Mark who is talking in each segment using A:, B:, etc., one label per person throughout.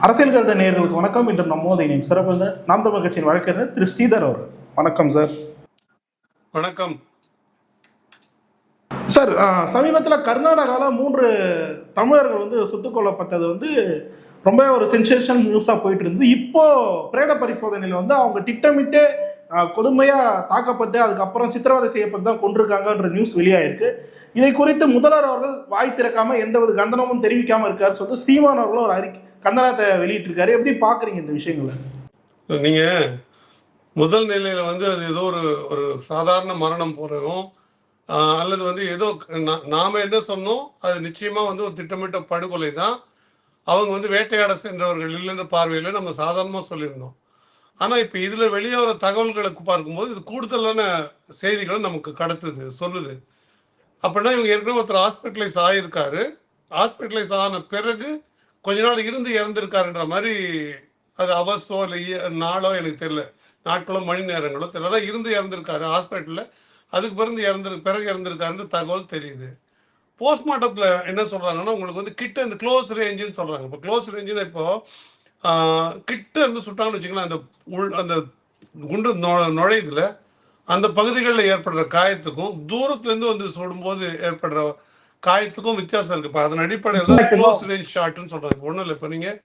A: அரசியல் கருத நேயர்களுக்கு வணக்கம். இன்று நம்மோது இணையும் சிறப்பு நாம் தமிழ் கட்சியின் வழக்கறிஞர் திரு ஸ்ரீதர் அவர். வணக்கம் சார்.
B: வணக்கம்
A: சார். சமீபத்தில் கர்நாடகாவில் 3 தமிழர்கள் சுட்டுக் கொல்லப்பட்டது ரொம்ப ஒரு சென்சேஷனல் நியூஸாக போயிட்டு இருந்தது. இப்போ பிரேத பரிசோதனையில் அவங்க திட்டமிட்டு கொடுமையாக தாக்கப்பட்டு அதுக்கப்புறம் சித்திரவதை செய்யப்பட்டு தான் கொண்டிருக்காங்கன்ற நியூஸ் வெளியாயிருக்கு. இதை குறித்து முதல்வர் அவர்கள் வாய் திறக்காம எந்தவித கண்டனமும் தெரிவிக்காம இருக்காரு சொல்லிட்டு சீமான் அவர்களும் ஒரு கண்டனத்தை வெளியிட்டிருக்காரு. எப்படி பாக்குறீங்க இந்த விஷயங்களை?
B: நீங்க முதல் நிலையில அது ஏதோ ஒரு சாதாரண மரணம் போறோம், அல்லது ஏதோ நாம என்ன சொன்னோம், அது நிச்சயமா ஒரு திட்டமிட்ட படுகொலை தான். அவங்க வேட்டையாட சென்றவர்கள் இல்லைன்ற பார்வையில நம்ம சாதாரணமா சொல்லியிருந்தோம். ஆனா இப்ப இதுல வெளியே வர தகவல்களுக்கு பார்க்கும்போது இது கூடுதலான செய்திகளை நமக்கு கடத்துது, சொல்லுது. அப்படின்னா இவங்க ஏற்கனவே ஒருத்தர் ஹாஸ்பிட்டலைஸ் ஆகியிருக்காரு. ஹாஸ்பிட்டலைஸ் ஆன பிறகு கொஞ்ச நாள் இருந்து இறந்துருக்காருன்ற மாதிரி, அது அவர்ஸோ இல்லை நாளோ எனக்கு தெரியல, நாட்களோ மணி நேரங்களோ தெரியல, இருந்து இறந்துருக்காரு ஹாஸ்பிட்டலில். அதுக்கு பிறகு இறந்துருக்காருன்ற தகவல் தெரியுது. போஸ்ட்மார்ட்டத்தில் என்ன சொல்கிறாங்கன்னா, உங்களுக்கு கிட்ட இந்த க்ளோஸ் ரேஞ்சுன்னு சொல்கிறாங்க. இப்போ க்ளோஸ் ரேஞ்சுன்னு இப்போது கிட்ட இருந்து சுட்டாங்கன்னு வச்சுக்கலாம், அந்த குண்டு நுழையுதுல அந்த பகுதிகளில் ஏற்படுற காயத்துக்கும் தூரத்துலேருந்து சுடும்போது ஏற்படுற காயத்துக்கும் வித்தியாசம் இருக்குது. இப்போ அதன் அடிப்படையில் க்ளோஸ் ரேஞ்ச் ஷாட்னு சொல்கிறாங்க. ஒன்றும் இல்லை, இப்போ நீங்கள்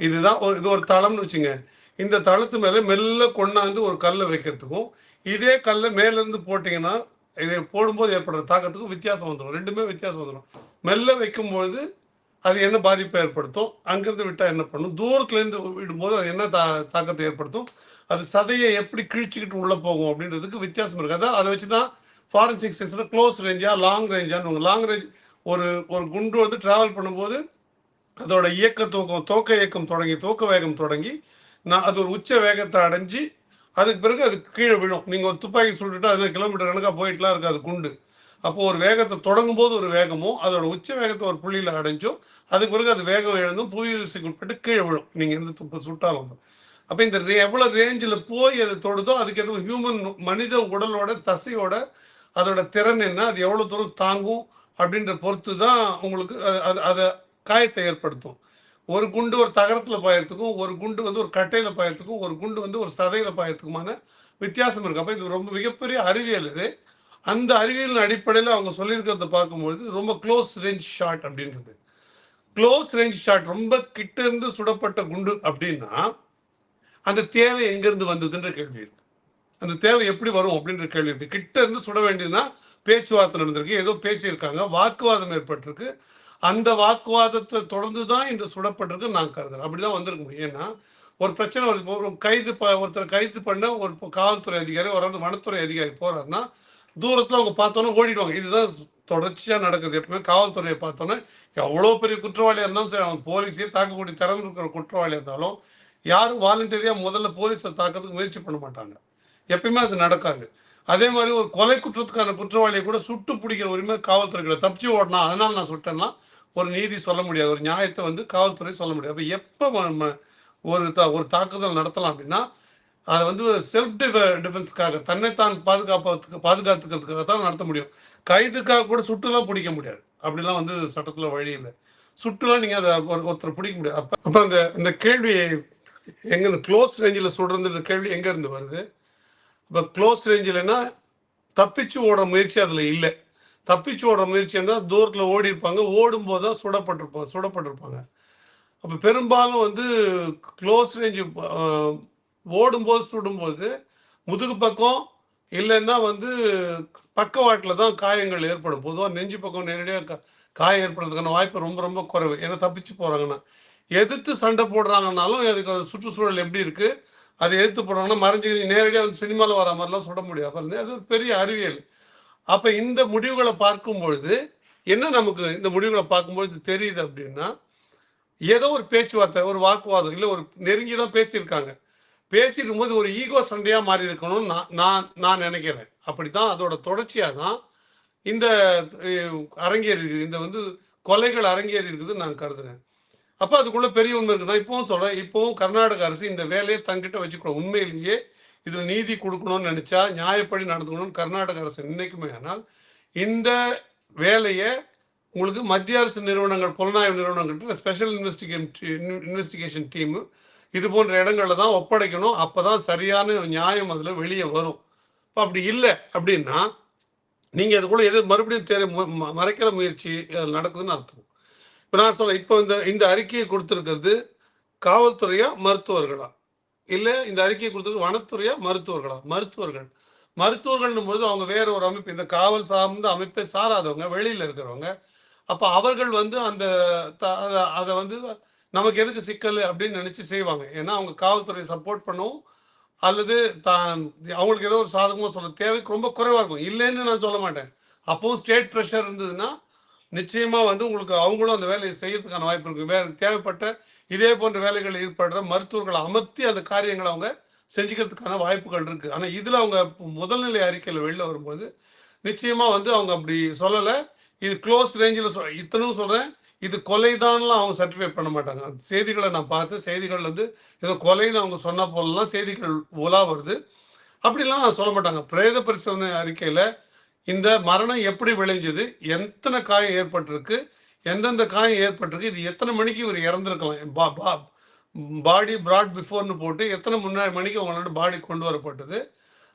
B: இதுதான் இது ஒரு தளம்னு வச்சுங்க. இந்த தளத்து மேலே மெல்ல கொண்டாந்து ஒரு கல்லை வைக்கிறதுக்கும் இதே கல்லை மேலேருந்து போட்டிங்கன்னா இதை போடும்போது ஏற்படுற தாக்கத்துக்கும் வித்தியாசம் வந்துடும். ரெண்டுமே வித்தியாசம் வந்துடும். மெல்ல வைக்கும்பொழுது அது என்ன பாதிப்பை ஏற்படுத்தும், அங்கேருந்து விட்டால் என்ன பண்ணும், தூரத்துலேருந்து விடும்போது அது என்ன தாக்கத்தை ஏற்படுத்தும், அது சதையை எப்படி கிழிச்சிக்கிட்டு உள்ளே போகும் அப்படின்றதுக்கு வித்தியாசம் இருக்காது. அதை வச்சு தான் ஃபாரன்சிக் சயின்ஸில் க்ளோஸ் ரேஞ்சா லாங் ரேஞ்சான்னு, லாங் ரேஞ்ச் ஒரு குண்டு ட்ராவல் பண்ணும்போது அதோட தோக்க இயக்கம் தொடங்கி தோக்க வேகம் தொடங்கி அது ஒரு உச்ச வேகத்தை அடைஞ்சு அதுக்கு பிறகு அது கீழே விழும். நீங்கள் ஒரு துப்பாக்கி சுட்டுட்டு அது கிலோமீட்டர் கணக்காக போயிட்டுலாம் இருக்காது குண்டு. அப்போது ஒரு வேகத்தை தொடங்கும் போது ஒரு வேகமும் அதோட உச்ச வேகத்தை ஒரு புள்ளியில் அடைஞ்சும் அதுக்கு பிறகு அது வேகம் எழுந்தும் புவியீர்ச்சிக்கு உட்பட்டு கீழே விழும் நீங்கள் எந்த துப்பு சுட்டாலும். அப்போ இந்த எவ்வளோ ரேஞ்சில் போய் அது தொடுதோ அதுக்கு எதுவும் மனித உடலோட தசையோட அதோட திறன் என்ன, அது எவ்வளோ தூரம் தாங்கும் அப்படின்ற பொறுத்து தான் உங்களுக்கு அதை காயத்தை ஏற்படுத்தும். ஒரு குண்டு ஒரு தகரத்தில் பாயறதுக்கும் ஒரு குண்டு ஒரு கட்டையில் பாயறதுக்கும் ஒரு குண்டு ஒரு சதையில் பாயறதுக்குமான வித்தியாசம் இருக்குது. அப்போ இது ரொம்ப மிகப்பெரிய அறிவியல். இது அந்த அறிவியலின் அடிப்படையில் அவங்க சொல்லியிருக்கிறத பார்க்கும்பொழுது ரொம்ப க்ளோஸ் ரேஞ்ச் ஷாட் அப்படின்றது. க்ளோஸ் ரேஞ்ச் ஷாட் ரொம்ப கிட்ட இருந்து சுடப்பட்ட குண்டு அப்படின்னா அந்த தேவை எங்கேருந்து வந்ததுன்ற கேள்வி இருக்கு. அந்த தேவை எப்படி வரும் அப்படின்ற கேள்வி இருக்கு. கிட்ட இருந்து சுட வேண்டியதுன்னா பேச்சுவார்த்தை நடந்திருக்கு, ஏதோ பேசியிருக்காங்க, வாக்குவாதம் ஏற்பட்டிருக்கு. அந்த வாக்குவாதத்தை தொடர்ந்து தான் இந்த சுடப்பட்டிருக்கு நான் கருதுறேன். அப்படிதான் வந்திருக்க முடியும். ஏன்னா ஒரு பிரச்சனை ஒருத்தரை கைது பண்ண ஒரு காவல்துறை அதிகாரி ஒரு வனத்துறை அதிகாரி போறாருன்னா தூரத்தில் அவங்க பார்த்தோன்னே ஓடிடுவாங்க. இதுதான் தொடர்ச்சியாக நடக்குது. எப்பவுமே காவல்துறையை பார்த்தோன்னே எவ்வளோ பெரிய குற்றவாளியாக இருந்தாலும் சரி, அவன் போலீஸே தாக்கக்கூடிய திறன் இருக்கிற குற்றவாளியாக இருந்தாலும் யாரும் வாலண்டியரியாக முதல்ல போலீஸை தாக்கிறதுக்கு முயற்சி பண்ண மாட்டாங்க. எப்பயுமே அது நடக்காது. அதே மாதிரி ஒரு கொலை குற்றத்துக்கான குற்றவாளியை கூட சுட்டு பிடிக்கிற உரிமை காவல்துறைகளை, தப்பிச்சு ஓடனா அதனால் நான் சுட்டேன்னா ஒரு நீதி சொல்ல முடியாது, ஒரு நியாயத்தை காவல்துறை சொல்ல முடியாது. அப்போ எப்போ ஒரு தாக்குதல் நடத்தலாம் அப்படின்னா அதை செல்ஃப் டிஃபென்ஸ்க்காக தன்னைத்தான் பாதுகாத்துக்கிறதுக்காக தான் நடத்த முடியும். கைதுக்காக கூட சுட்டுலாம் பிடிக்க முடியாது. அப்படிலாம் சட்டத்தில் வழி இல்லை. சுட்டுலாம் நீங்கள் அதை ஒருத்தர் பிடிக்க முடியாது. அப்போ இந்த கேள்வி எங்கே க்ளோஸ் ரேஞ்சில் சுடுறதுன்ற கேள்வி எங்கேருந்து வருது? இப்போ க்ளோஸ் ரேஞ்சில்னா தப்பிச்சு ஓடுற முயற்சி அதில் இல்லை. தப்பிச்சு ஓடுற முயற்சி இருந்தால் தூரத்தில் ஓடி இருப்பாங்க, ஓடும்போது தான் சுடப்பட்டிருப்பாங்க. அப்போ பெரும்பாலும் க்ளோஸ் ரேஞ்சு ஓடும்போது சுடும்போது முதுகு பக்கம் இல்லைன்னா பக்கவாட்டில் தான் காயங்கள் ஏற்படும். பொதுவாக நெஞ்சு பக்கம் நேரடியாக காயம் ஏற்படுறதுக்கான வாய்ப்பு ரொம்ப ரொம்ப குறைவு. ஏன்னா தப்பிச்சு போகிறாங்கன்னா. எதிர்த்து சண்டை போடுறாங்கன்னாலும் அதுக்கு சுற்றுச்சூழல் எப்படி இருக்குது, அதை எதிர்த்து போடுறாங்கன்னா மறைஞ்சி நேரடியாக சினிமாவில் வர மாதிரிலாம் சுட முடியாது. அது ஒரு பெரிய அறிவியல். அப்போ இந்த முடிவுகளை பார்க்கும்பொழுது என்ன நமக்கு இந்த முடிவுகளை பார்க்கும்பொழுது தெரியுது அப்படின்னா, ஏதோ ஒரு பேச்சுவார்த்தை, ஒரு வாக்குவாதம், இல்லை ஒரு நெருங்கி தான் பேசியிருக்காங்க. பேசிட்டு போது ஒரு ஈகோ சண்டையாக மாறி இருக்கணும்னு நான் நினைக்கிறேன். அப்படி தான் அதோட தொடர்ச்சியாக தான் இந்த அரங்கேறி இருக்குது, இந்த கொலைகள் அரங்கேறி இருக்குதுன்னு நான் கருதுறேன். அப்போ அதுக்குள்ளே பெரிய உண்மை இருக்குது. நான் இப்போவும் சொல்கிறேன், இப்போவும் கர்நாடக அரசு இந்த வேலையை தங்கிட்ட வச்சுக்கணும். உண்மையிலேயே இதில் நீதி கொடுக்கணும்னு நினச்சா, நியாயப்படி நடந்துக்கணும்னு கர்நாடக அரசு நினைக்குமே ஆனால் இந்த வேலையை உங்களுக்கு மத்திய அரசு நிறுவனங்கள், புலனாய்வு நிறுவனங்கள்ட்ட ஸ்பெஷல் இன்வெஸ்டிகேஷன் டீமு இது போன்ற இடங்கள்ல தான் ஒப்படைக்கணும். அப்பதான் சரியான நியாயம் அதுல வெளிய வரும். இப்ப அப்படி இல்ல அப்படின்னா, நீங்க அதுக்குள்ள எது மறுபடியும் மறைக்கிற முயற்சி அதுல நடக்குதுன்னு அர்த்தம். இப்ப நான் சொல்றேன், இப்ப இந்த அறிக்கையை குடுத்திருக்கிறது காவல்துறையா? மருத்துவர்களா? இல்ல இந்த அறிக்கையை குடுத்தது வனத்துறையா? மருத்துவர்களா? மருத்துவர்கள். மருத்துவர்கள்ன்னும் பொழுது அவங்க வேற ஒரு அமைப்பு. இந்த காவல் சார்ந்த அமைப்பை சாராதவங்க, வெளியில இருக்கிறவங்க. அப்ப அவர்கள் வந்து அந்த அத அத வந்து நமக்கு எதுக்கு சிக்கலு அப்படின்னு நினைச்சு செய்வாங்க. ஏன்னா, அவங்க காவல்துறையை சப்போர்ட் பண்ணவும், அல்லது தான் அவங்களுக்கு ஏதோ ஒரு சாதகமா சொல்ல தேவைக்கு ரொம்ப குறைவா இருக்கும். இல்லைன்னு நான் சொல்ல மாட்டேன். அப்பவும் ஸ்டேட் பிரஷர் இருந்ததுன்னா, நிச்சயமா வந்து உங்களுக்கு அவங்களும் அந்த வேலையை செய்யறதுக்கான வாய்ப்பு இருக்கு. வேற தேவைப்பட்ட இதே போன்ற வேலைகளில் ஈடுபடுற மருத்துவர்களை அமர்த்தி அந்த காரியங்கள அவங்க செஞ்சுக்கிறதுக்கான வாய்ப்புகள் இருக்கு. ஆனா, இதுல அவங்க முதல்நிலை அறிக்கையில வெளில வரும்போது, நிச்சயமா வந்து அவங்க அப்படி சொல்லல. இது க்ளோஸ் ரேஞ்சில இத்தனையும் சொல்றேன். இது கொலைதான்லாம் அவங்க சர்டிஃபை பண்ண மாட்டாங்க. அந்த செய்திகள நான் பார்த்தேன். செய்திகள் வந்து ஏதோ கொலைன்னு அவங்க சொன்னா போலலாம் செய்திகள் உலா வருது. அப்படிலாம் சொல்ல மாட்டாங்க. பிரேத பரிசோதனை அறிக்கையில இந்த மரணம் எப்படி விளைஞ்சது? எத்தன காயம் ஏற்பட்டிருக்கு? எந்தெந்த காயம் ஏற்பட்டிருக்கு? இது எத்தன மணிக்கு இவரு இறந்திருக்கலாம்? பா பா பாடி ப்ராட் பிஃபோர்ன்னு போட்டு எத்தன மணிக்கு அவங்களோட பாடி கொண்டு வரப்பட்டது?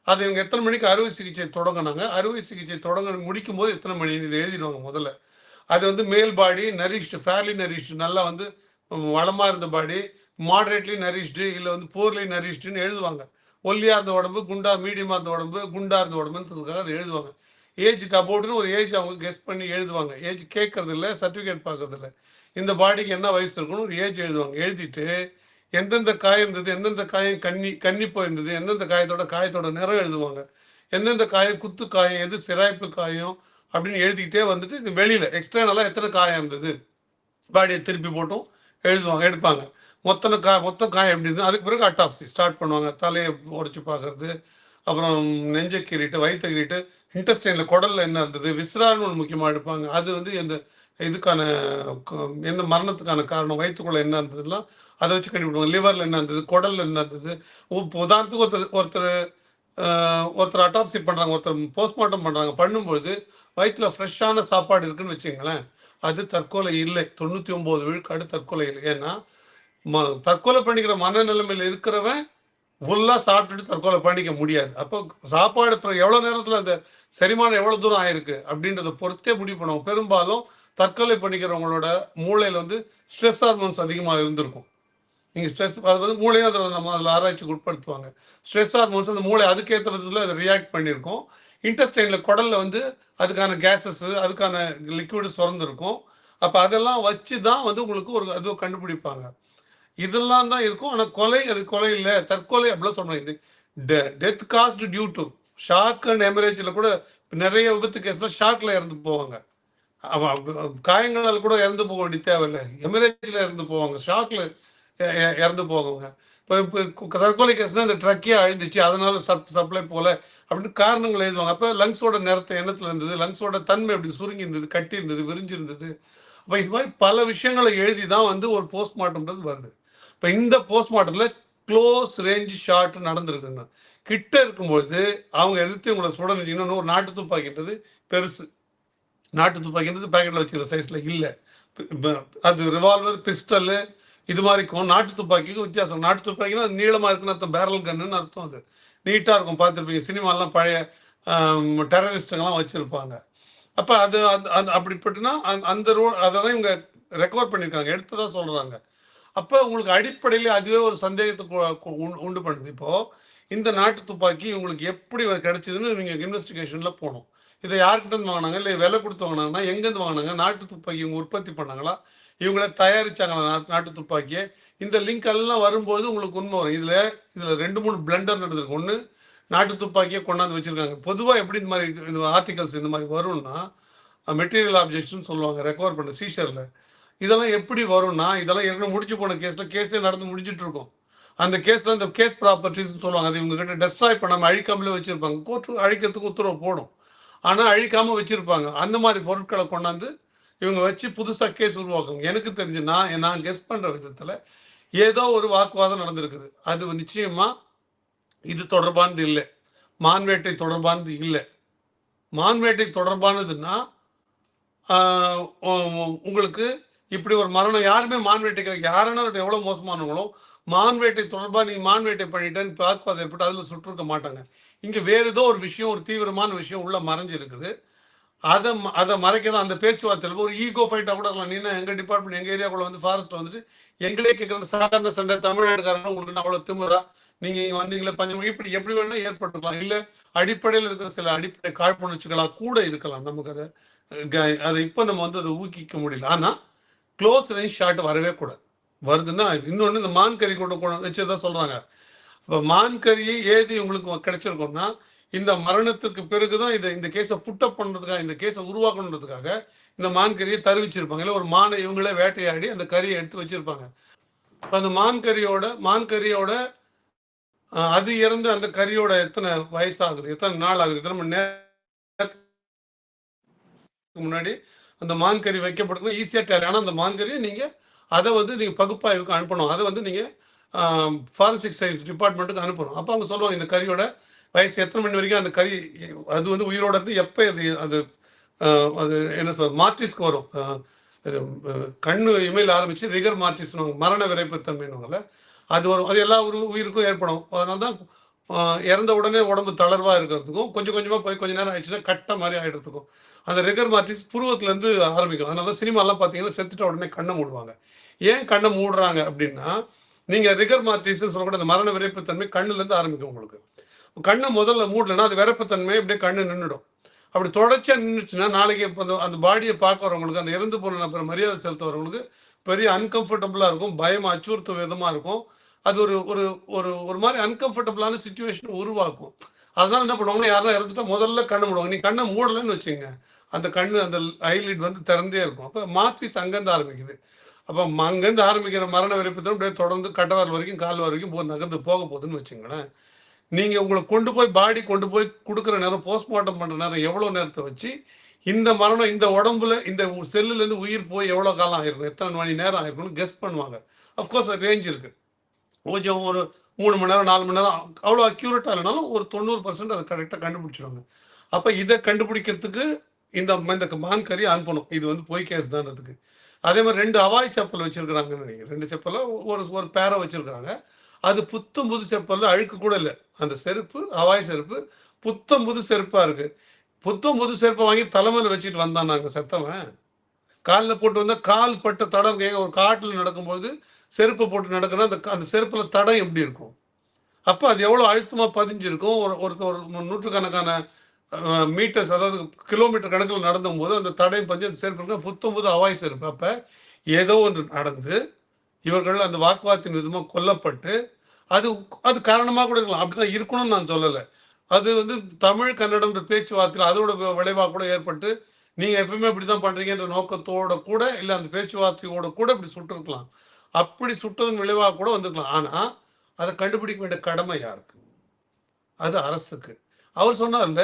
B: அது இவங்க எத்தன மணிக்கு அறுவை சிகிச்சை தொடங்குனாங்க? அறுவை சிகிச்சை முடிக்கும்போது எத்தன மணின்னு இத எழுதிடுவாங்க முதல்ல. அது வந்து மேல் பாடி நரிஷ்டு, ஃபேர்லி நரிஷ்டு நல்லா வந்து வளமா இருந்த பாடி, மாடரேட்லி நரிஷ்டு இல்ல வந்து புவர்லி நரிஷ்டுன்னு எழுதுவாங்க. ஒல்லியா இருந்த உடம்பு, மீடியமா இருந்த உடம்பு, குண்டா இருந்த உடம்புன்றதுக்காக அத எழுதுவாங்க. ஏஜ் அபௌட்ன்னு ஒரு ஏஜ் அவங்க கெஸ் பண்ணி எழுதுவாங்க. ஏஜ் கேட்கறது இல்ல, சர்டிஃபிகேட் பார்க்கறது இல்ல. இந்த பாடிக்கு என்ன வயசு இருக்குன்னு ஒரு ஏஜ் எழுதுவாங்க. எழுதிட்டு எந்தெந்த காயம் இருந்தது, எந்தெந்த காயம் கண்ணி போயிருந்தது, எந்தெந்த காயத்தோட நிறம் எழுதுவாங்க. எந்தெந்த காயம் குத்து காயம், எது சிராய்ப்பு காயம் அப்படின்னு எழுதிக்கிட்டே வந்துட்டு இது வெளியில எக்ஸ்டர்னலா எத்தனை காயம் இருந்தது, பாடியை திருப்பி போட்டும் எழுதுவாங்க, எடுப்பாங்க. மொத்த காயம் எப்படி இருந்தது, அதுக்கு பிறகு அட்டாப்சி ஸ்டார்ட் பண்ணுவாங்க. தலையை உடைச்சு பார்க்கறது, அப்புறம் நெஞ்சை கீறிட்டு, வயிற்றை கீறிட்டு, இன்டெஸ்டைனில் குடல்ல என்ன இருந்தது, விஸ்ரான்னு ஒன்று முக்கியமாக எடுப்பாங்க. அது வந்து எந்த இதுக்கான எந்த மரணத்துக்கான காரணம், வயிற்றுக்குள்ள என்ன இருந்ததுலாம் அதை வச்சு கண்டுபிடிப்பாங்க. லிவரில் என்ன இருந்தது, குடல்ல என்ன இருந்தது. உதாரணத்துக்கு ஒருத்தர் அட்டாப்சி பண்ணுறாங்க, ஒருத்தர் போஸ்ட்மார்ட்டம் பண்ணுறாங்க. பண்ணும்பொழுது வயிற்றுல ஃப்ரெஷ்ஷான சாப்பாடு இருக்குன்னு வச்சுங்களேன், அது தற்கொலை இல்லை. 99 விழுக்காடு தற்கொலை இல்லை. ஏன்னா தற்கொலை பண்ணிக்கிற மனநிலைமையில் இருக்கிறவன் ஃபுல்லாக சாப்பிட்டுட்டு தற்கொலை பண்ணிக்க முடியாது. அப்போ சாப்பாடு எவ்வளோ நேரத்தில் அந்த செரிமானம் எவ்வளோ தூரம் ஆயிருக்கு அப்படின்றத பொறுத்தே முடிவு பண்ணுவோம். பெரும்பாலும் தற்கொலை பண்ணிக்கிறவங்களோட மூளையில் வந்து ஸ்ட்ரெஸ் ஹார்மோன்ஸ் அதிகமாக இருந்திருக்கும். நீங்கள் ஸ்ட்ரெஸ் அது வந்து மூளையும் அதில் ஆராய்ச்சிக்கு உட்படுத்துவாங்க. ஸ்ட்ரெஸ் ஹார்மோன்ஸ் அந்த மூளை அதுக்கேற்ற விதத்தில் அதை ரியாக்ட் பண்ணியிருக்கோம். இன்டெஸ்டைனில் குடலில் வந்து அதுக்கான கேஸஸ், அதுக்கான லிக்விடு சுரந்துருக்கும். அப்போ அதெல்லாம் வச்சு தான் வந்து உங்களுக்கு ஒரு அது கண்டுபிடிப்பாங்க. இதெல்லாம் தான் இருக்கும். ஆனா அது கொலை இல்ல. தற்கொலை அப்படிலாம் சொல்றாங்க. இது death caused due to shock and ஹெமரேஜ்ல கூட நிறைய விபத்து கேஸ்ல ஷாக்ல இறந்து போவாங்க. காயங்களால கூட இறந்து போக வேண்டிய தேவையில்ல. ஹெமரேஜ்ல இறந்து போவாங்க. ஷாக்ல இறந்து போவாங்க. இப்போ தற்கொலை கேஸ்னா இந்த ட்ரக்கே அழிந்துச்சு, அதனால சப்ளை போல அப்படின்னு காரணங்கள் எழுதுவாங்க. அப்போ லங்ஸோட நிறத்தை எண்ணத்துல இருந்தது, லங்ஸோட தன்மை எப்படி சுருங்கி இருந்தது, கட்டி இருந்தது, விரிஞ்சிருந்தது. அப்போ இது மாதிரி பல விஷயங்களை எழுதி தான் வந்து ஒரு போஸ்ட்மார்ட்டம்ன்றது வருது. இப்போ இந்த போஸ்ட்மார்ட்டத்தில் க்ளோஸ் ரேஞ்ச் ஷாட் நடந்திருக்குங்க. கிட்ட இருக்கும்பொழுது அவங்க எதிர்த்து உங்களை சுட நினைச்சிங்கன்னா ஒரு நாட்டு துப்பாக்கின்றது பெருசு. நாட்டு துப்பாக்கின்றது பேக்கெட்டில் வச்சுக்கிற சைஸில் இல்லை. அது ரிவால்வர், பிஸ்டலு இது மாதிரிக்கும் நாட்டு துப்பாக்கிக்கும் வித்தியாசம். நாட்டு துப்பாக்கினா அது நீளமாக இருக்குன்னு அர்த்தம், பேரல் கன்னுன்னு அர்த்தம். அது நீட்டாக இருக்கும், பார்த்துருப்பீங்க. சினிமாலாம் பழைய டெரரிஸ்ட்டுங்கெல்லாம் வச்சுருப்பாங்க. அப்போ அது அந்த அப்படிப்பட்டுனா அந்த அதை தான் இவங்க ரெக்கவர் பண்ணியிருக்காங்க, எடுத்து தான் சொல்கிறாங்க. அப்போ உங்களுக்கு அடிப்படையில் அதுவே ஒரு சந்தேகத்தை உண்டு பண்ணுது. இப்போது இந்த நாட்டு துப்பாக்கி உங்களுக்கு எப்படி கிடைச்சதுன்னு நீங்கள் இன்வெஸ்டிகேஷனில் போகணும். இதை யார்கிட்டருந்து வாங்கினாங்க, இல்லை விலை கொடுத்து வாங்கினாங்கன்னா எங்கேருந்து வாங்கினாங்க, நாட்டு துப்பாக்கி இவங்க உற்பத்தி பண்ணாங்களா, இவங்கள தயாரிச்சாங்களா நாட்டு துப்பாக்கியை, இந்த லிங்க் எல்லாம் வரும்போது உங்களுக்கு உண்மை வரும். இதில் 2-3 பிளண்டர் நடந்திருக்கு. ஒன்று, நாட்டு துப்பாக்கியை கொண்டாந்து வச்சுருக்காங்க. பொதுவாக எப்படி இந்த மாதிரி இந்த ஆர்டிகல்ஸ் இந்த மாதிரி வரும்னா, மெட்டீரியல் ஆப்ஜெக்ட்ஸ்னு சொல்லுவாங்க, ரெக்கவர் பண்ண சீஷரில். இதெல்லாம் எப்படி வரும்னா, இதெல்லாம் ஏற்கனவே முடிச்சு போன கேஸே நடந்து முடிச்சுட்டு இருக்கும். அந்த கேஸில் இந்த கேஸ் ப்ராப்பர்ட்டிஸ்ன்னு சொல்லுவாங்க. அது இவங்ககிட்ட டெஸ்ட்ராய் பண்ணாமல் அழிக்காமலே வச்சுருப்பாங்க. கோர்ட்டு அழிக்கிறதுக்கு உத்தரவு போடும், ஆனால் அழிக்காமல் வச்சுருப்பாங்க. அந்த மாதிரி பொருட்களை கொண்டாந்து இவங்க வச்சு புதுசாக கேஸ் உருவாக்குங்க. எனக்கு தெரிஞ்சு நான் கெஸ் பண்ணுற விதத்தில் ஏதோ ஒரு வாக்குவாதம் நடந்திருக்குது. அது நிச்சயமாக இது தொடர்பானது இல்லை, மான்வேட்டை தொடர்பானது இல்லை. மான்வேட்டை தொடர்பானதுன்னா உங்களுக்கு இப்படி ஒரு மரணம் யாருமே மான் வேட்டைக்கு யாருன்னா எவ்வளோ மோசமானவங்களோ மான் வேட்டை தொடர்பாக நீங்கள் மான் வேட்டை பண்ணிட்டேன்னு வாக்குவாதம் ஏற்பட்டு அதில் சுட்டிருக்க மாட்டாங்க. இங்கே வேறு ஏதோ ஒரு விஷயம், ஒரு தீவிரமான விஷயம் உள்ள மறைஞ்சிருக்குது. அதை மறைக்க தான் அந்த பேச்சுவார்த்தையில் ஒரு ஈகோ ஃபைட்டாக கூட இருக்கலாம். நீனா எங்கள் டிபார்ட்மெண்ட் எங்கள் ஏரியாக்குள்ள வந்து ஃபாரஸ்ட் வந்துட்டு எங்களே கேட்குற சாதாரண சண்டை தமிழ்நாட்டுக்காரங்க உங்களுக்கு அவ்வளோ திமுறா நீங்கள் இங்கே வந்தீங்களே பஞ்சம் இப்படி எப்படி வேணால் ஏற்பட்டுருக்கலாம். இல்லை அடிப்படையில் இருக்கிற சில அடிப்படை காழ்ப்புணர்ச்சிகளாக கூட இருக்கலாம். நமக்கு அதை இப்போ நம்ம வந்து அதை ஊக்கிக்க முடியல. ஆனால் க்ளோஸ் ரேஞ்ச் ஷாட் வரவே கூடாது. வருதுன்னா இன்னொன்று இந்த மான் கறி கூட வச்சுதான் சொல்கிறாங்க. இப்போ மான் கறியை ஏதி உங்களுக்கு கிடைச்சிருக்கோம்னா இந்த மரணத்துக்கு பிறகுதான் இந்த கேஸை புட்டப் பண்ணுறதுக்காக இந்த கேஸை உருவாக்கணுன்றதுக்காக இந்த மான் கறியை தருவிச்சிருப்பாங்க. இல்லை ஒரு மானை இவங்களே வேட்டையாடி அந்த கறியை எடுத்து வச்சிருப்பாங்க. இப்போ அந்த மான் கறியோட அது இறந்து அந்த கறியோட எத்தனை வயசாகுது, எத்தனை நாள் ஆகுது, எத்தனை மணி நேரத்துக்கு முன்னாடி அந்த மான் கறி வைக்கப்படுறது ஈஸியாக கேள்வி. ஆனால் அந்த மான் கறியை நீங்கள் அதை வந்து நீங்கள் பகுப்பாய்வுக்கு அனுப்பணும். அதை வந்து நீங்கள் ஃபாரன்சிக் சயின்ஸ் டிபார்ட்மெண்ட்டுக்கு அனுப்பணும். அப்போ அவங்க சொல்லுவாங்க இந்த கறியோட வயசு எத்தனை மணி வரைக்கும் அந்த கறி அது வந்து உயிரோட இருந்து எப்போ அது அது என்ன சொல் மார்டிஸ்க்கு வரும். கண்ணு இமையில் ஆரம்பித்து ரிகர் மார்டிஸ்னு மரண விரைப்புத்தன்மைன்னு அது வரும். அது எல்லா உயிருக்கும் ஏற்படும். அதனால தான் இறந்த உடனே உடம்பு தளர்வாக இருக்கிறதுக்கும் கொஞ்சம் கொஞ்சமாக போய் கொஞ்சம் நேரம் ஆயிடுச்சுன்னா கட்ட மாதிரி ஆகிடுறதுக்கும் அந்த ரிகர் மார்டிஸ் புருவத்துலேருந்து ஆரம்பிக்கும். அதனால தான் சினிமாலாம் பார்த்தீங்கன்னா செத்துட்ட உடனே கண்ணை மூடுவாங்க. ஏன் கண்ணை மூடுறாங்க அப்படின்னா நீங்கள் ரிகர் மார்டிஸ்ன்னு சொல்லக்கூட அந்த மரண விரைப்புத்தன்மை கண்ணுலேருந்து ஆரம்பிக்கும். உங்களுக்கு கண்ணை முதல்ல மூடலைன்னா அது விரைப்புத்தன்மை அப்படியே கண்ணு நின்றுடும். அப்படி தொடர்ச்சியாக நின்றுச்சுன்னா நாளைக்கு இப்போ அந்த பாடியை பார்க்க வரவங்களுக்கு அந்த இறந்து போன நபர் மரியாதை செலுத்த வரவங்களுக்கு பெரிய அன்கம்ஃபர்டபுளாக இருக்கும், பயம் அச்சுறுத்தும் விதமாக இருக்கும். அது ஒரு ஒரு ஒரு ஒரு மாதிரி அன்கம்ஃபர்டபுளான சுச்சுவேஷன் உருவாக்கும். அதனால என்ன பண்ணுவாங்கன்னா யாரெல்லாம் இறந்துட்டா முதல்ல கண்ணை மூடுவாங்க. நீ கண்ணை மூடலைன்னு வச்சுங்க அந்த கண்ணு அந்த ஐலிட் வந்து திறந்தே இருக்கும். அப்போ மார்டிஸ் அங்கேருந்து ஆரம்பிக்குது. அப்போ அங்கேருந்து ஆரம்பிக்கிற மரண விரைப்புத்தன்மை அப்படியே தொடர்ந்து கட்டவாரல் வரைக்கும் கால் வரைக்கும் நகர்ந்து போக போகுதுன்னு வச்சுங்களேன். நீங்கள் உங்களை கொண்டு போய் கொடுக்குற நேரம் போஸ்ட்மார்ட்டம் பண்ணுற நேரம் எவ்வளோ நேரத்தை வச்சு இந்த மரணம் இந்த உடம்புல இந்த செல்லுலேருந்து உயிர் போய் எவ்வளோ காலம் ஆகிருக்கும், எத்தனை மணி நேரம் ஆகிருக்கும்னு கெஸ் பண்ணுவாங்க. அஃப்கோர்ஸ் அது ரேஞ்ச் இருக்குது. கொஞ்சம் ஒரு 3 மணி நேரம் 4 மணி நேரம் அவ்வளோ அக்யூரேட்டாக இல்லைனாலும் ஒரு 90% அதை கரெக்டாக கண்டுபிடிச்சிடுவாங்க. அப்போ இதை கண்டுபிடிக்கிறதுக்கு இந்த மான் கறி அனுப்பணும். இது வந்து பொய் கேஸ் தான்றதுக்கு. அதே மாதிரி 2 அவாய் செப்பல் வச்சுருக்குறாங்கன்னு நினைக்கிறேன். 2 செப்பலில் ஒரு பேரை வச்சுருக்குறாங்க. அது புத்தம் புது செப்பலில் அழுக்கு கூட இல்லை. அந்த செருப்பு அவாய் செருப்பு புத்தம் புது செருப்பாக இருக்குது. புத்தம் புது செருப்பை வாங்கி தலைமையில் வச்சுட்டு வந்தான் நாங்கள் செத்தவன். காலில் போட்டு வந்தால் கால் பட்ட தடம் ஒரு காட்டில் நடக்கும்போது செருப்பை போட்டு நடக்குன்னா அந்த செருப்பில் தடம் எப்படி இருக்கும்? அப்போ அது எவ்வளோ அழுத்தமாக பதிஞ்சிருக்கும். ஒரு நூற்றுக்கணக்கான மீட்டர்ஸ் அதாவது கிலோமீட்டர் கணக்கில் நடந்தும்போது அந்த தடையும் பதிஞ்சு அந்த செருப்பு இருக்கும். புத்தம்போது அவாய் செருப்பு. அப்போ ஏதோ ஒன்று நடந்து இவர்கள் அந்த வாக்குவாதத்தின் விதமாக கொல்லப்பட்டு அது காரணமாக கூட இருக்கலாம். அப்படி தான் இருக்கணும்னு நான் சொல்லலை. அது வந்து தமிழ் கன்னடம்ன்ற பேச்சுவார்த்தையில் அதோட விளைவாக கூட ஏற்பட்டு நீங்கள் எப்பவுமே இப்படி தான் பண்ணுறீங்கன்ற நோக்கத்தோட கூட இல்லை அந்த பேச்சுவார்த்தையோட கூட இப்படி சுட்டிருக்கலாம். அப்படி சுட்டதன் விளைவாக கூட வந்துருக்கலாம். ஆனால் அதை கண்டுபிடிக்க வேண்டிய கடமை யாருக்கு? அது அரசுக்கு. அவர் சொன்னார்ல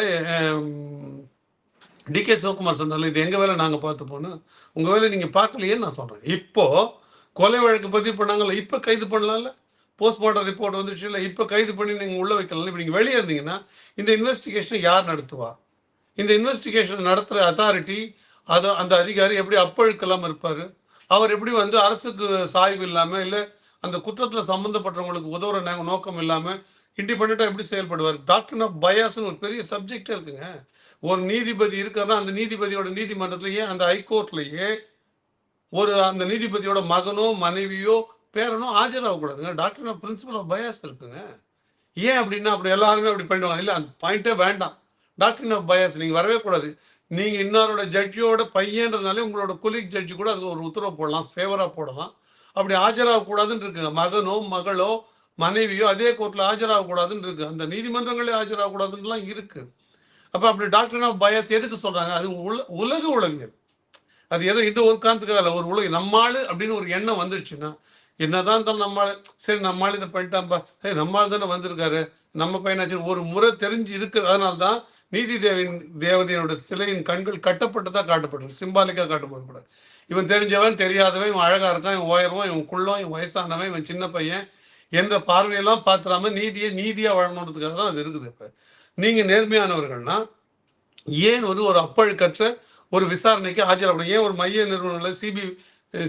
B: டிகே சிவகுமார் சொன்னார்ல இது எங்கள் வேலை நாங்கள் பார்த்துப்போன்னு. உங்கள் வேலை நீங்கள் பார்க்கலையேன்னு நான் சொல்கிறேன். இப்போது கொலை வழக்கு பதிவு பண்ணாங்கல்ல, இப்போ கைது பண்ணலாம்ல. போஸ்ட்மார்ட்டம் ரிப்போர்ட் வந்துடுச்சு இல்லை, இப்போ கைது பண்ணி நீங்கள் உள்ளே வைக்கலாம். இப்போ நீங்கள் வெளியே இருந்தீங்கன்னா இந்த இன்வெஸ்டிகேஷனை யார் நடத்துவா? இந்த இன்வெஸ்டிகேஷன் நடத்துகிற அத்தாரிட்டி அந்த அதிகாரி எப்படி அப்பழுக்கெல்லாம் இருப்பார்? அவர் எப்படி வந்து அரசுக்கு சாய்வு இல்லாமல் இல்லை அந்த குற்றத்தில் சம்மந்தப்பட்டவங்களுக்கு உதவுற நோக்கம் இல்லாமல் இண்டிபெண்ட்டாக எப்படி செயல்படுவார்? டாக்டர் ஆஃப் பயாஸ்ன்னு ஒரு பெரிய சப்ஜெக்டே இருக்குங்க. ஒரு நீதிபதி இருக்காருன்னா அந்த நீதிபதியோட நீதிமன்றத்திலேயே அந்த ஹைகோர்ட்லேயே அந்த நீதிபதியோட மகனோ மனைவியோ பேரனோ ஆஜராகக்கூடாதுங்க. Doctrine of principle of bias இருக்குங்க. ஏன் அப்படின்னா அப்படி எல்லாருமே அப்படி பண்ணிடுவாங்க. இல்லை அந்த பாயிண்ட்டே வேண்டாம். டாக்டர் ஆஃப் பயாஸ் நீங்கள் வரவே கூடாது. நீங்கள் இன்னொரு ஜட்ஜியோட பையன்றதுனாலே உங்களோட கொலீக் ஜட்ஜி கூட அது ஒரு உத்தரவு போடலாம், ஃபேவராக போடலாம். அப்படி ஆஜராகக்கூடாதுன்னு இருக்குங்க. மகனோ மகளோ மனைவியோ அதே கோர்ட்டில் ஆஜராகக்கூடாதுன்னு இருக்குது. அந்த நீதிமன்றங்களே ஆஜராகக்கூடாதுன்னுலாம் இருக்குது. அப்போ அப்படி டாக்டர் ஆஃப் பயாஸ் எதுக்கு சொல்கிறாங்க? அது உலக உளவியல். அது எதோ இது ஒரு காரணத்துக்காக இல்லை. ஒரு உலக நம்மாள் அப்படின்னு ஒரு எண்ணம் வந்துடுச்சுன்னா என்னதான் இருந்தாலும் நம்மால் சரி நம்மால் இதை பண்ணிட்டான்பா, சரி நம்மால் தானே வந்திருக்காரு, நம்ம பையனாச்சு ஒரு முறை தெரிஞ்சு இருக்குது. அதனால தான் நீதி தேவதையோட சிலையின் கண்கள் கட்டப்பட்டு தான் காட்டப்பட்டிருக்கு. சிம்பாலிக்காக காட்டும்போது கூட இவன் தெரிஞ்சவன் தெரியாதவன், இவன் அழகாக இருக்கான், இவன் உயர்வான், இவன் குள்ளம், இவன் வயசானவன், இவன் சின்ன பையன் என்ற பார்வையெல்லாம் பார்த்துடாம நீதியாக வாழணுன்றதுக்காக தான் அது இருக்குது. இப்போ நீங்கள் நேர்மையானவர்கள்னா ஏன் ஒரு அப்பழுக்கற்ற ஒரு விசாரணைக்கு ஆஜராகணும். ஏன் ஒரு மைய நிறுவனங்களை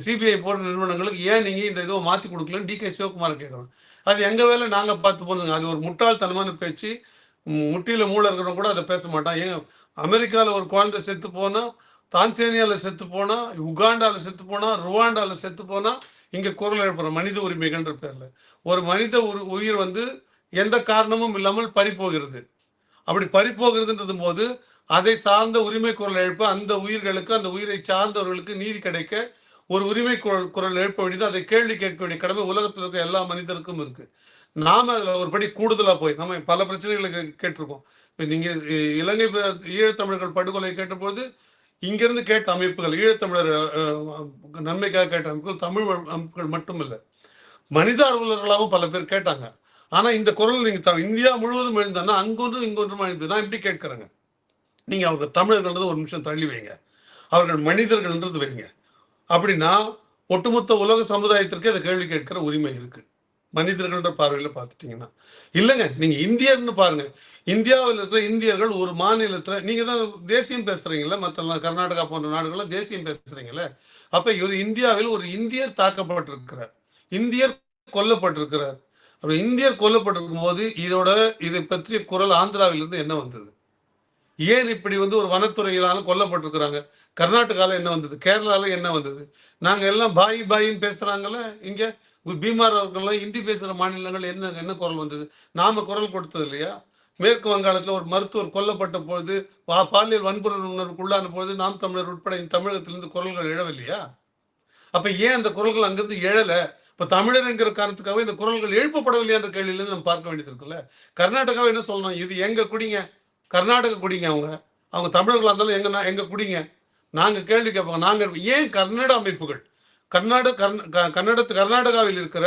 B: சிபிஐ போன்ற நிறுவனங்களுக்கு ஏன் நீங்கள் இந்த இதை மாற்றி கொடுக்கலன்னு டிகே சிவகுமாரை கேட்குறோம். அது எங்கள் வேலை, நாங்கள் பார்த்து போனதுங்க. அது ஒரு முட்டாள்தனமான பேச்சு. முட்டியில் மூளை இருக்கிறவங்க கூட அதை பேச மாட்டான். ஏன் அமெரிக்காவில் ஒரு குழந்தை செத்து போனால், தான்சேனியாவில் செத்து போனால், உகாண்டாவில் செத்து போனால், ருவாண்டாவில் செத்து போனால் இங்கே குரல் எழுப்புறோம் மனித உரிமைகள்ன்ற பேரில். ஒரு மனித உயிர் வந்து எந்த காரணமும் இல்லாமல் பறிப்போகிறது. அப்படி பறிப்போகிறதுன்றது போது அதை சார்ந்த உரிமை குரல் எழுப்ப, அந்த உயிர்களுக்கு, அந்த உயிரை சார்ந்தவர்களுக்கு நீதி கிடைக்க ஒரு உரிமை குரல் எழுப்ப வேண்டியது, அதை கேள்வி கேட்க வேண்டிய கடமை உலகத்தில் இருக்க எல்லா மனிதருக்கும் இருக்கு. நாம அதுல ஒரு படி கூடுதலா போய் நம்ம பல பிரச்சனைகளை கேட்டிருக்கோம். நீங்க இலங்கை ஈழத்தமிழர்கள் படுகொலை கேட்டபோது இங்கிருந்து கேட்ட அமைப்புகள், ஈழத்தமிழர் நன்மைக்காக கேட்ட அமைப்புகள் தமிழ் அமைப்புகள் மட்டும் இல்லை, மனித ஆர்வலர்களாகவும் பல பேர் கேட்டாங்க. ஆனா இந்த குரல் நீங்க இந்தியா முழுவதும் எழுந்தான்னா அங்கொன்றும் இங்கொன்றும் எழுந்து நான் இப்படி கேட்கிறேங்க. நீங்க அவர்கள் தமிழர்கள்ன்றது ஒரு நிமிஷம் தள்ளி வைங்க, அவர்கள் மனிதர்கள்ன்றது வைங்க. அப்படின்னா ஒட்டுமொத்த உலக சமுதாயத்திற்கு அதை கேள்வி கேட்கிற உரிமை இருக்கு, மனிதர்கள்ன்ற பார்வையில் பார்த்துட்டீங்கன்னா. இல்லைங்க, நீங்க இந்தியர்னு பாருங்க. இந்தியாவில் இருக்கிற இந்தியர்கள் ஒரு மாநிலத்தில், நீங்க தான் தேசியம் பேசுறீங்கல்ல, மற்ற கர்நாடகா போன்ற நாடுகள்லாம் தேசியம் பேசுறீங்கல்ல. அப்ப ஒரு இந்தியாவில் ஒரு இந்தியர் தாக்கப்பட்டிருக்கிறார், இந்தியர் கொல்லப்பட்டிருக்கிறார். அப்ப இந்தியர் கொல்லப்பட்டிருக்கும் போது இதை பற்றிய குரல் ஆந்திராவிலிருந்து என்ன வந்தது? ஏன் இப்படி வந்து ஒரு வனத்துறையினாலும் கொல்லப்பட்டிருக்கிறாங்க? கர்நாடகாவில் என்ன வந்தது? கேரளாவில் என்ன வந்தது? நாங்கள் எல்லாம் பாய் பாயின்னு பேசுகிறாங்கல்ல, இங்கே பீமார் அவர்கள்லாம் ஹிந்தி பேசுகிற மாநிலங்கள் என்ன குரல் வந்தது? நாம் குரல் கொடுத்தது இல்லையா? மேற்கு வங்காளத்தில் ஒரு மருத்துவர் கொல்லப்பட்ட பொழுது, பாலியல் வன்புணர்வுக்கு உள்ளான பொழுது நாம் தமிழர் உட்பட இந்த தமிழகத்திலிருந்து குரல்கள் எழவில்லையா? அப்போ ஏன் அந்த குரல்கள் அங்கிருந்து எழலை? இப்போ தமிழர் என்கிற காரணத்துக்காக இந்த குரல்கள் எழுப்பப்படவில்லையா என்ற கேள்வியிலிருந்து நம்ம பார்க்க வேண்டியது இருக்குல்ல. கர்நாடகாவை என்ன சொல்லணும்? இது எங்க குடிங்க, கர்நாடக குடிங்க, அவங்க தமிழர்களாக இருந்தாலும் எங்க குடிங்க. நாங்கள் கேள்வி கேட்பாங்க. நாங்கள் ஏன் கர்நாடக அமைப்புகள், கர்நாடகாவில் இருக்கிற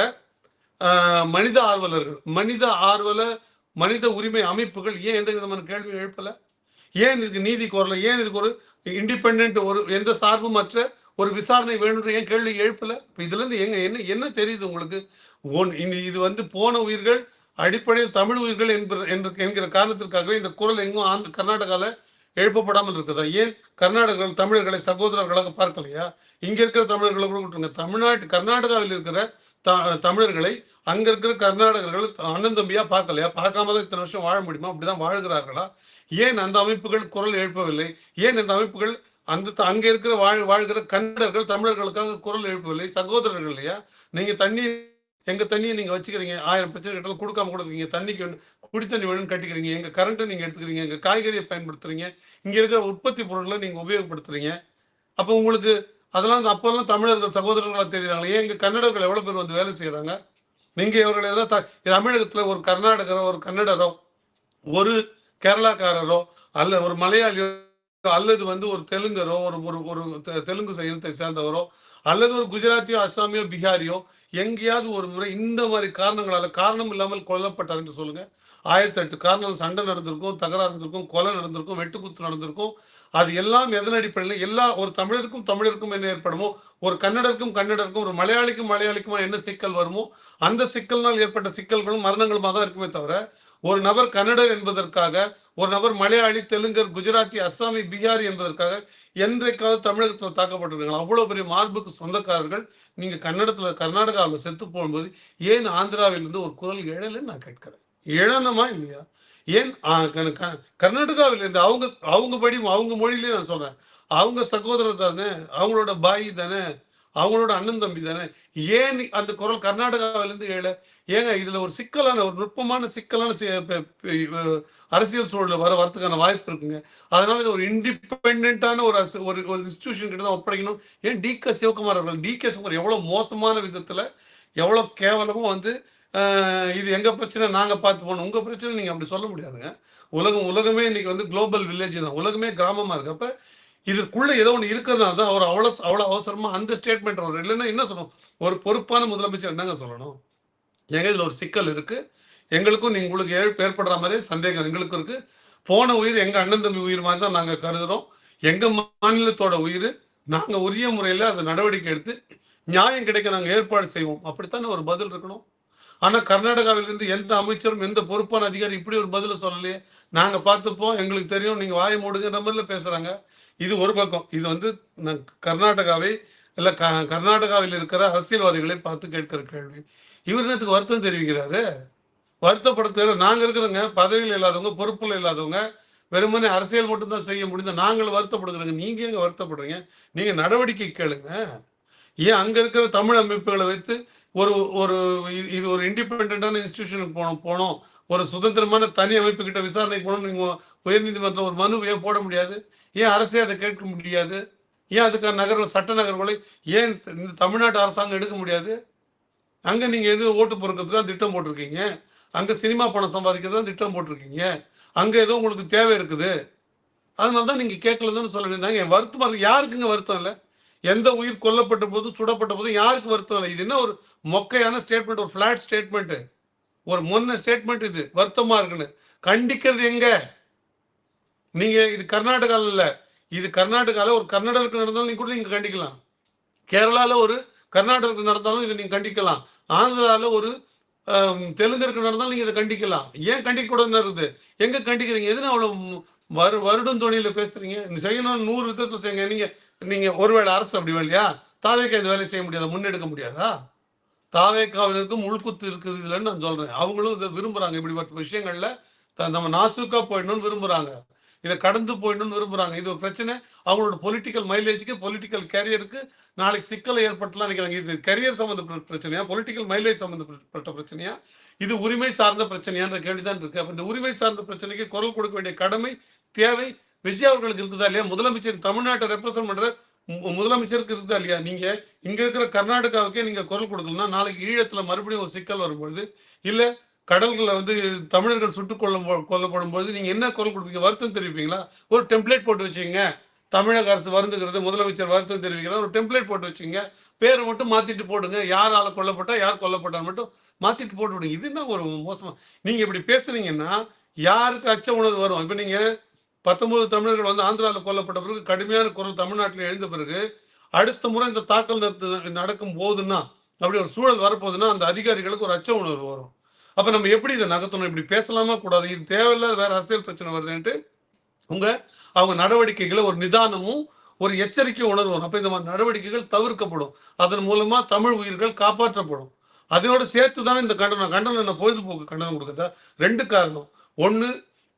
B: மனித ஆர்வலர்கள், மனித உரிமை அமைப்புகள் ஏன் எந்த விதமான கேள்வியும் எழுப்பலை? ஏன் இதுக்கு நீதி கோரல? ஏன் இதுக்கு ஒரு இண்டிபெண்ட், ஒரு எந்த சார்புமற்ற ஒரு விசாரணை வேணுன்ற ஏன் கேள்வி எழுப்பல? இதுல இருந்து என்ன தெரியுது உங்களுக்கு? இது வந்து போன உயிர்கள் அடிப்படையில் தமிழ் உயிர்கள் என்கிற காரணத்திற்காகவே இந்த குரல் எங்கும் கர்நாடகாவில் எழுப்பப்படாமல் இருக்குதா? ஏன் கர்நாடகர்கள் தமிழர்களை சகோதரர்களாக பார்க்கலையா? இங்க இருக்கிற தமிழர்களை கூட விட்டுருங்க, கர்நாடகாவில் இருக்கிற தமிழர்களை அங்க இருக்கிற கர்நாடகர்கள் அண்ணன் தம்பியா பார்க்கலையா? பார்க்காம தான் இத்தனை வருஷம் வாழ முடியுமா? அப்படிதான் வாழ்கிறார்களா? ஏன் அந்த அமைப்புகள் குரல் எழுப்பவில்லை? ஏன் அந்த அமைப்புகள் அங்க இருக்கிற வாழ்கிற கன்னடர்கள் தமிழர்களுக்காக குரல் எழுப்பவில்லை? சகோதரர்கள் இல்லையா? நீங்க எங்க தண்ணியை நீங்க வச்சுக்கிறீங்க, 1000 பிரச்சனை கிட்ட கொடுக்காம கொடுத்துருக்கீங்க, தண்ணிக்கு குடி தண்ணி வேணும்னு கட்டிக்கிறீங்க, எங்க கரண்ட்டை நீங்க எடுத்துக்கிறீங்க, எங்க காய்கறியை பயன்படுத்துறீங்க, இங்க இருக்கிற உற்பத்தி பொருட்களை நீங்க உபயோகப்படுத்துறீங்க. அப்போ உங்களுக்கு அதெல்லாம் அப்பெல்லாம் தமிழர்கள் சகோதரர்களாக தெரியுறாங்க. ஏன் இங்க கன்னடர்கள் எவ்வளவு பேர் வந்து வேலை செய்யறாங்க? நீங்க இவர்கள் ஏதாவது தமிழகத்துல ஒரு கர்நாடகரோ, ஒரு கன்னடரோ, ஒரு கேரளாக்காரரோ, அல்ல ஒரு மலையாளியோ, அல்லது வந்து ஒரு தெலுங்கரோ, ஒரு தெலுங்கு இனத்தை சேர்ந்தவரோ, அல்லது ஒரு குஜராத்தியோ, அஸ்ஸாமியோ, பீகாரியோ எங்கேயாவது ஒரு முறை இந்த மாதிரி காரணம் இல்லாமல் கொல்லப்பட்டார் என்று சொல்லுங்க. 1008 காரணம், சண்டை நடந்திருக்கும், தகராறு நடந்திருக்கும், கொலை நடந்திருக்கும், வெட்டுக்குத்து நடந்திருக்கும். அது எல்லாம் எதன் அடிப்படையில்? ஒரு தமிழருக்கும் என்ன ஏற்படுமோ, ஒரு கன்னடருக்கும், ஒரு மலையாளிக்குமா என்ன சிக்கல் வருமோ, அந்த சிக்கல்னால் ஏற்பட்ட சிக்கல்களும் மரணங்களுமா தான் இருக்குமே தவிர, ஒரு நபர் கன்னடர் என்பதற்காக, ஒரு நபர் மலையாளி, தெலுங்கர், குஜராத்தி, அஸ்ஸாமி, பீகாரி என்பதற்காக என்றைக்காவது தமிழகத்தில் தாக்கப்பட்டிருக்காங்க? அவ்வளவு பெரிய மார்புக்கு சொந்தக்காரர்கள் நீங்க கர்நாடகாவில் செத்து போகும்போது ஏன் ஆந்திராவிலிருந்து ஒரு குரல் எழலைன்னு நான் கேட்கிறேன். எழணுமா இல்லையா? ஏன் கர்நாடகாவில் இருந்து அவங்க மொழியிலே நான் சொல்றேன், அவங்க சகோதரர் தானே, அவங்களோட பாய் தானே, அவங்களோட அண்ணன் தம்பி தானே, ஏன் அந்த குரல் கர்நாடகாவிலிருந்து ஏங்க இதுல ஒரு நுட்பமான சிக்கலான அரசியல் சூழல் வரதுக்கான வாய்ப்பு இருக்குங்க. அதனால இது ஒரு இண்டிபெண்டான ஒரு இன்ஸ்டிடியூஷன் கிட்ட தான் ஒப்படைக்கணும். ஏன் டிகே சிவகுமார் எவ்வளவு மோசமான விதத்துல, எவ்வளவு கேவலமும் வந்து இது எங்க பிரச்சனை நாங்க பார்த்து போனோம், உங்க பிரச்சனை நீங்க அப்படி சொல்ல முடியாதுங்க. உலகமே இன்னைக்கு வந்து குளோபல் வில்லேஜ் தான், உலகமே கிராமமா இருக்கு. அப்ப இதுக்குள்ள ஏதோ ஒன்று இருக்கிறதுனால தான் அவர் அவ்வளோ அவசரமா அந்த ஸ்டேட்மெண்ட் வரும். இல்லைன்னா என்ன சொல்லணும்? ஒரு பொறுப்பான முதலமைச்சர் என்னங்க சொல்லணும்? எங்க இதுல ஒரு சிக்கல் இருக்கு, எங்களுக்கும் உங்களுக்கு ஏற்படுற மாதிரி சந்தேகம் எங்களுக்கும் இருக்கு. போன உயிர் எங்க அண்ணன் தம்பி உயிர் மாதிரி தான் நாங்க கருதுறோம். எங்க மாநிலத்தோட உயிர், நாங்க உரிய முறையில அதை நடவடிக்கை எடுத்து நியாயம் கிடைக்க நாங்க ஏற்பாடு செய்வோம். அப்படித்தானே ஒரு பதில் இருக்கணும். ஆனா கர்நாடகாவிலிருந்து எந்த அமைச்சரும் எந்த பொறுப்பான அதிகாரி இப்படி ஒரு பதில சொல்லலையே. நாங்க பார்த்துப்போம், எங்களுக்கு தெரியும், நீங்க வாய மூடுங்கன்ற மாரில பேசுறாங்க. இது ஒரு பக்கம். இது வந்து கர்நாடகாவை இல்ல கர்நாடகாவில் இருக்கிற அரசியல்வாதிகளை பார்த்து கேட்கிற கேள்வி. இவர் என்னத்துக்கு வருத்தம் தெரிவிக்கிறாரு? வருத்தப்பட தேவை நாங்க இருக்கிறோங்க. பதவியில இல்லாதவங்க, பொறுப்புல இல்லாதவங்க, வெறுமனே அரசியல் மட்டும் தான் செய்ய முடிந்த நாங்கள் வருத்தப்படுகிறோங்க. நீங்க ஏங்க வருத்தப்படுறீங்க? நீங்க நடவடிக்கை கேளுங்க. ஏன் அங்க இருக்கிற தமிழ் அமைப்புகளை வைத்து ஒரு ஒரு இது ஒரு இண்டிபெண்டான இன்ஸ்டிடியூஷனுக்கு போனோம். ஒரு சுதந்திரமான தனி அமைப்பு கிட்ட விசாரணைக்கு போகணும். நீங்க உயர்நீதிமன்றம் ஒரு மனு ஏன் போட முடியாது? ஏன் அரசே அதை கேட்க முடியாது? ஏன் அதுக்கான சட்ட நகர்வுகளை ஏன் இந்த தமிழ்நாட்டு அரசாங்கம் எடுக்க முடியாது? அங்க நீங்க எது ஓட்டு பொறுக்கிறதுக்கு தான் திட்டம் போட்டிருக்கீங்க. அங்க சினிமா பணம் சம்பாதிக்கிறது தான் திட்டம் போட்டிருக்கீங்க. அங்க ஏதோ உங்களுக்கு தேவை இருக்குது. அதனால தான் நீங்க கேட்கலன்னு சொல்ல வேண்டியது. என் வருத்தம் யாருக்குங்க வருத்தம் இல்ல? எந்த உயிர் கொல்லப்பட்ட போது, சுடப்பட்ட போது யாருக்கு வருத்தம் இல்ல? இது என்ன ஒரு மொக்கையான ஸ்டேட்மெண்ட், ஒரு ஃபிளாட் ஸ்டேட்மெண்ட், ஒரு மொன்ன ஸ்டேட்மெண்ட் இது. வருத்தமா இருக்குன்னு கண்டிக்கிறது எங்க? நீங்க இது கர்நாடகால இல்ல. இது கர்நாடகால ஒரு கன்னடருக்கு நடந்தாலும் நீங்க கூட நீங்க கண்டிக்கலாம். கேரளால ஒரு கர்நாடகருக்கு நடந்தாலும் இதை நீங்க கண்டிக்கலாம். ஆந்திரால ஒரு தெலுங்கருக்கு நடந்தாலும் நீங்க இதை கண்டிக்கலாம். ஏன் கண்டிக்க கூடாதுன்னு இருக்குது? எங்க கண்டிக்கிறீங்க? எதுனா அவ்வளவு வருடும் துணியில பேசுறீங்க? செய்யணும் 100 விதத்துல செய்யுங்க. நீங்க நீங்க ஒருவேளை அரசு அப்படி இல்லையா? தாவேக்கா இந்த வேலையை செய்ய முடியாதா? முன்னெடுக்க முடியாதா? தாவேக்காவினருக்கும் உள்குத்து இருக்குது இதுலன்னு நான் சொல்றேன். அவங்களும் இதை விரும்புறாங்க. இப்படிப்பட்ட விஷயங்கள்ல நம்ம நாசூக்கா போயிடணும்னு விரும்புறாங்க. இதை கடந்து போயிடணும்னு விரும்புறாங்க. இது ஒரு பிரச்சனை. அவங்களோட பொலிட்டிக்கல் மைலேஜுக்கு, பொலிட்டிக்கல் கேரியருக்கு நாளைக்கு சிக்கலை ஏற்படுத்தலாம் நினைக்கிறாங்க. இது கரியர் சம்பந்தப்பட்ட பிரச்சனையா, பொலிட்டிக்கல் மைலேஜ் சம்பந்தப்பட்ட பிரச்சனையா, இது உரிமை சார்ந்த பிரச்சனையான்ற கேள்விதான் இருக்கு. அப்ப இந்த உரிமை சார்ந்த பிரச்சனைக்கு குரல் கொடுக்க வேண்டிய கடமை, தேவை விஜய் அவர்களுக்கு இருக்குதா இல்லையா? முதலமைச்சர் தமிழ்நாட்டை ரெப்ரசென்ட் பண்ற முதலமைச்சருக்கு இருக்குதா இல்லையா? நீங்க இங்க இருக்கிற கர்நாடகாவுக்கே நீங்க குரல் கொடுக்கலன்னா நாளைக்கு ஈழத்துல மறுபடியும் ஒரு சிக்கல் வரும்பொழுது, இல்ல கடல்களை வந்து தமிழர்கள் சுட்டுக் கொல்லப்படும் பொழுது நீங்க என்ன குரல் கொடுப்பீங்க? வருத்தம் தெரிவிப்பீங்களா? ஒரு டெம்ப்ளேட் போட்டு வச்சுக்கங்க. தமிழக அரசு வருந்துகிறது, முதலமைச்சர் வருத்தம் தெரிவிக்கிறார், ஒரு டெம்ப்ளேட் போட்டு வச்சுங்க. பேரை மட்டும் மாத்திட்டு போடுங்க. யாரால கொல்லப்பட்டா, யார் கொல்லப்பட்டான்னு மட்டும் மாத்திட்டு போட்டு விடுங்க. இது என்ன ஒரு மோசமா? நீங்க இப்படி பேசுனீங்கன்னா யாருக்கு அச்ச உணர்வு வரும்? இப்ப நீங்க 19 தமிழர்கள் வந்து ஆந்திரால கொல்லப்பட்ட பிறகு கடுமையான குரல் தமிழ்நாட்டில் எழுந்த பிறகு அடுத்த முறை இந்த தாக்கல் நடக்கும் போதுன்னா, அப்படி ஒரு சூழல் வரப்போகுதுன்னா அந்த அதிகாரிகளுக்கு ஒரு அச்ச உணர்வு வரும். அப்ப நம்ம எப்படி இதை நகர்த்தணும்? இப்படி பேசலாமா கூடாது? இது தேவையில்லாத வேற அரசியல் பிரச்சனை வருதுன்ட்டு அவங்க நடவடிக்கைகளை ஒரு நிதானமும் ஒரு எச்சரிக்கை உணர்வு வரும். அப்ப இந்த மாதிரி நடவடிக்கைகள் தவிர்க்கப்படும். அதன் மூலமா தமிழ் உயிர்கள் காப்பாற்றப்படும். அதனோட சேர்த்து தானே இந்த கண்டனம் என்ன பொழுதுபோக்கு கண்டனம் கொடுக்குதா? 2 காரணம். ஒண்ணு,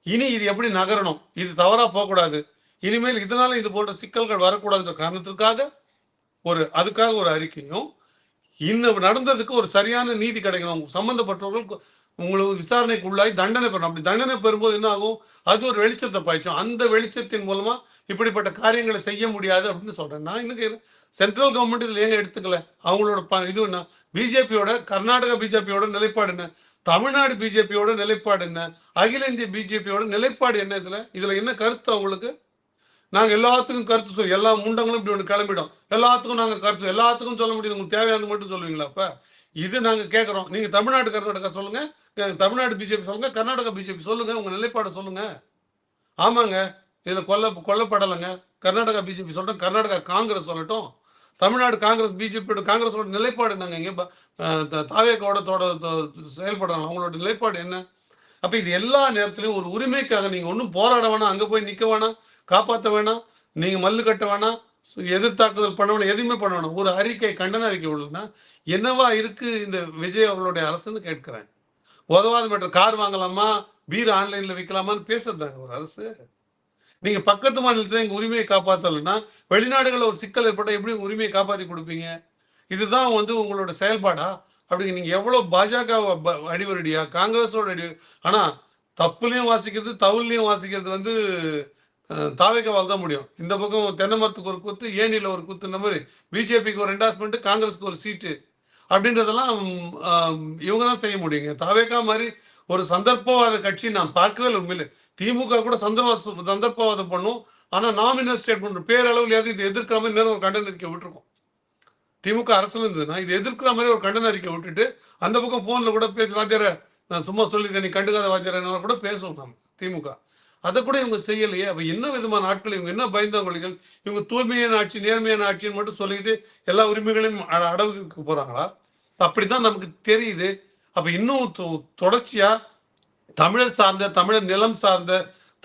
B: இனி இது எப்படி நகரணும்? இது தவறா போகக்கூடாது. இனிமேல் இதனால இது போன்ற சிக்கல்கள் வரக்கூடாதுன்ற காரணத்திற்காக அதுக்காக ஒரு அறிக்கையும், இன்னும் நடந்ததுக்கு ஒரு சரியான நீதி கிடைக்கணும். சம்பந்தப்பட்டவர்கள் உங்களுக்கு விசாரணைக்கு உள்ளாய் தண்டனை பெறணும். அப்படி தண்டனை பெறும்போது என்ன ஆகும்? அது ஒரு வெளிச்சத்தை பாய்ச்சும். அந்த வெளிச்சத்தின் மூலமா இப்படிப்பட்ட காரியங்களை செய்ய முடியாது அப்படின்னு சொல்றேன். நான் இன்னும் கேட்கிறேன், சென்ட்ரல் கவர்மெண்ட் இதுல ஏங்க எடுத்துக்கல? அவங்களோட இது என்ன? பிஜேபியோட கர்நாடகா பிஜேபியோட நிலைப்பாடு என்ன? தமிழ்நாடு பிஜேபியோட நிலைப்பாடு என்ன? அகில இந்திய பிஜேபியோட நிலைப்பாடு என்ன? இதுல என்ன கருத்து அவங்களுக்கு? நாங்க எல்லாத்துக்கும் கருத்து எல்லா முண்டங்களும் இப்படி ஒன்று கிளம்பிடும். எல்லாத்துக்கும் நாங்க கருத்து எல்லாத்துக்கும் சொல்ல முடியாது. உங்களுக்கு தேவையானது மட்டும் சொல்லுவீங்களா? அப்ப இது நாங்க கேட்கிறோம். நீங்க தமிழ்நாடு கர்நாடகா சொல்லுங்க, தமிழ்நாடு பிஜேபி சொல்லுங்க, கர்நாடகா பிஜேபி சொல்லுங்க, உங்க நிலைப்பாடு சொல்லுங்க. ஆமாங்க, இதுல கொல்லப்படலைங்க. கர்நாடகா பிஜேபி சொல்றேன், கர்நாடகா காங்கிரஸ் சொல்லட்டும். தமிழ்நாடு காங்கிரஸ் பிஜேபியோட காங்கிரஸோட நிலைப்பாடு என்னங்க? இங்க தாவேக்காவோட செயல்படுறாங்க, அவங்களோட நிலைப்பாடு என்ன? அப்ப இது எல்லா நேரத்திலையும் ஒரு உரிமைக்காக நீங்க ஒன்றும் போராட வேணாம், அங்க போய் நிக்க வேணாம், காப்பாற்ற வேணாம், நீங்க மல்லு கட்ட வேணாம், எதிர்த்தாக்குதல் பண்ண வேணாம், எதுவுமே பண்ண வேணாம். ஒரு அறிக்கை, கண்டன அறிக்கை உள்ளதுன்னா என்னவா இருக்கு இந்த விஜய் அவர்களுடைய அரசுன்னு கேட்கிறேன். உதவாத மேட்டர், கார் வாங்கலாமா, பீர் ஆன்லைன்ல விற்கலாமான்னு பேசுறதாங்க ஒரு அரசு. நீங்க பக்கத்து மாநிலத்தில் எங்க உரிமையை காப்பாற்றலைன்னா வெளிநாடுகளில் ஒரு சிக்கல் ஏற்பட்டால் எப்படி உரிமையை காப்பாற்றி கொடுப்பீங்க? இதுதான் வந்து உங்களோட செயல்பாடா? அப்படிங்க நீங்க எவ்வளவு பாஜக அடிவரடியா, காங்கிரஸோட அடிவரடி. ஆனா தப்புலையும் வாசிக்கிறது, தவுலையும் வாசிக்கிறது வந்து தாவேக்காவால் தான் முடியும். இந்த பக்கம் தென்னை மரத்துக்கு ஒரு குத்து, ஏனியில் ஒரு குத்துன்ற மாதிரி பிஜேபிக்கு ஒரு என்டாஸ்மெண்ட், காங்கிரஸுக்கு ஒரு சீட்டு அப்படின்றதெல்லாம் இவங்க தான் செய்ய முடியுங்க. தாவேக்கா மாதிரி ஒரு சந்தர்ப்பவாத கட்சி நான் பார்க்கவே இல்லை உண்மையிலே. திமுக கூட சந்தர்ப்பவாதம் பண்ணும். ஆனா நாமினல் ஸ்டேட்மெண்ட் பேரளவில் இது எதிர்க்கிற மாதிரி நேரம் ஒரு கண்டன அறிக்கை விட்டுருக்கோம். திமுக அரசுல இருந்ததுன்னா இது எதிர்க்கிற மாதிரி ஒரு கண்டன அறிக்கை விட்டுட்டு அந்த பக்கம் போன்ல கூட பேசி, வாத்தியார நான் சும்மா சொல்லியிருக்கேன், நீ கண்டுக்காத வாத்தியார கூட பேசுவோம் நம்ம திமுக. அதை கூட இவங்க செய்யலையே. அப்ப என்ன விதமான ஆட்கள் இவங்க? என்ன பயந்தவங்களிகள் இவங்க? தூய்மையான ஆட்சி, நேர்மையான ஆட்சின்னு மட்டும் சொல்லிட்டு எல்லா உரிமைகளையும் அடவுக்கு போறாங்களா? அப்படித்தான் நமக்கு தெரியுது. அப்ப இன்னும் தொடர்ச்சியா தமிழர் சார்ந்த, தமிழர் நிலம் சார்ந்த,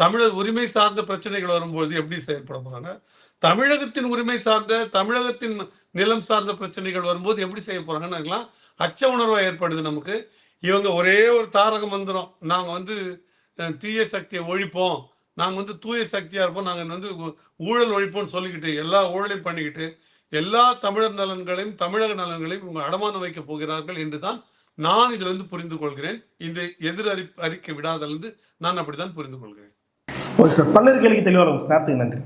B: தமிழர் உரிமை சார்ந்த பிரச்சனைகள் வரும்போது எப்படி செயல்பட போறாங்க? தமிழகத்தின் உரிமை சார்ந்த, தமிழகத்தின் நிலம் சார்ந்த பிரச்சனைகள் வரும்போது எப்படி செய்ய போறாங்கன்னு அச்ச உணர்வா ஏற்படுது நமக்கு. இவங்க ஒரே ஒரு தாரக மந்திரம், நாங்க வந்து தீய சக்தியை ஒழிப்போம், நாங்க வந்து தூய சக்தியா இருப்போம், நாங்க வந்து ஊழல் ஒழிப்போம்னு சொல்லிக்கிட்டு, எல்லா ஊழலையும் பண்ணிக்கிட்டு, எல்லா தமிழர் நலன்களையும், தமிழக நலன்களையும் இவங்க அடமானம் வைக்கப் போகிறார்கள் என்றுதான் நான் இதிலிருந்து புரிந்து கொள்கிறேன். இந்த எதிர் அறிக்கை விடாதலிருந்து நான் அப்படித்தான் புரிந்து கொள்கிறேன்.
A: Okay sir. பல்வேறு கேள்விக்கு தெளிவாக நேரத்துக்கு நன்றி.